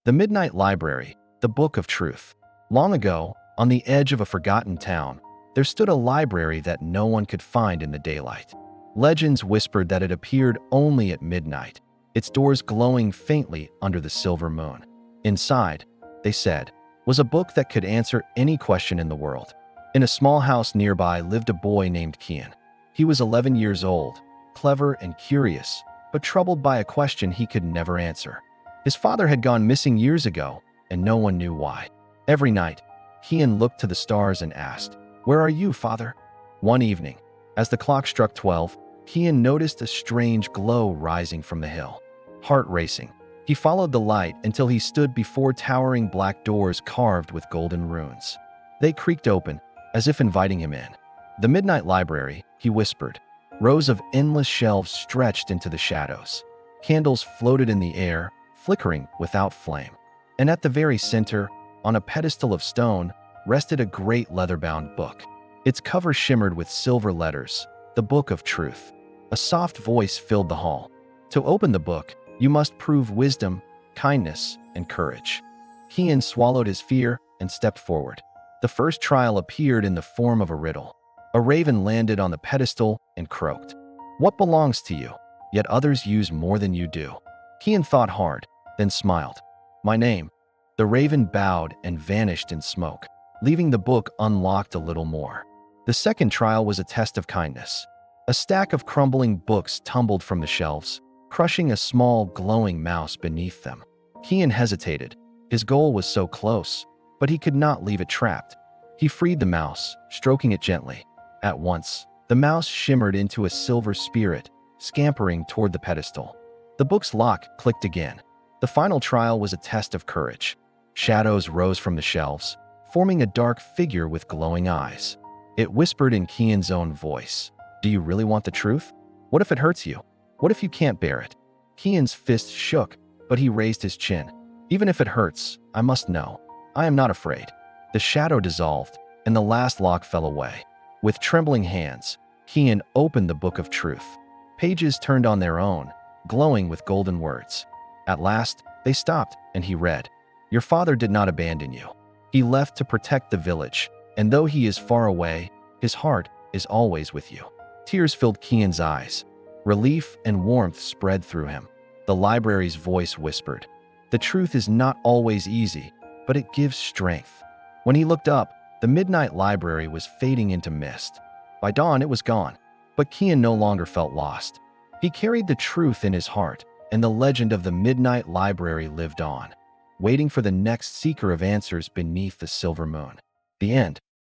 The Midnight Library, the Book of Truth. Long ago, on the edge of a forgotten town, there stood a library that no one could find in the daylight. Legends whispered that it appeared only at midnight, its doors glowing faintly under the silver moon. Inside, they said, was a book that could answer any question in the world. In a small house nearby lived a boy named Kian. He was 11 years old, clever and curious, but troubled by a question he could never answer. His father had gone missing years ago, and no one knew why. Every night, Kian looked to the stars and asked, "Where are you, Father?" One evening, as the clock struck 12, Kian noticed a strange glow rising from the hill. Heart racing, he followed the light until he stood before towering black doors carved with golden runes. They creaked open, as if inviting him in. "The Midnight Library," he whispered. Rows of endless shelves stretched into the shadows. Candles floated in the air, flickering without flame. And at the very center, on a pedestal of stone, rested a great leather-bound book. Its cover shimmered with silver letters, the Book of Truth. A soft voice filled the hall. To open the book, you must prove wisdom, kindness, and courage. Kian swallowed his fear and stepped forward. The first trial appeared in the form of a riddle. A raven landed on the pedestal and croaked, "What belongs to you? Yet others use more than you do." Kian thought hard, then smiled. "My name." The raven bowed and vanished in smoke, leaving the book unlocked a little more. The second trial was a test of kindness. A stack of crumbling books tumbled from the shelves, crushing a small, glowing mouse beneath them. Kian hesitated. His goal was so close, but he could not leave it trapped. He freed the mouse, stroking it gently. At once, the mouse shimmered into a silver spirit, scampering toward the pedestal. The book's lock clicked again. The final trial was a test of courage. Shadows rose from the shelves, forming a dark figure with glowing eyes. It whispered in Kian's own voice, "Do you really want the truth? What if it hurts you? What if you can't bear it?" Kian's fist shook, but he raised his chin. "Even if it hurts, I must know. I am not afraid." The shadow dissolved, and the last lock fell away. With trembling hands, Kian opened the Book of Truth. Pages turned on their own, glowing with golden words. At last, they stopped, and he read, "Your father did not abandon you. He left to protect the village, and though he is far away, his heart is always with you." Tears filled Kian's eyes. Relief and warmth spread through him. The library's voice whispered, "The truth is not always easy, but it gives strength." When he looked up, the Midnight Library was fading into mist. By dawn, it was gone, but Kian no longer felt lost. He carried the truth in his heart, and the legend of the Midnight Library lived on, waiting for the next seeker of answers beneath the silver moon. The end.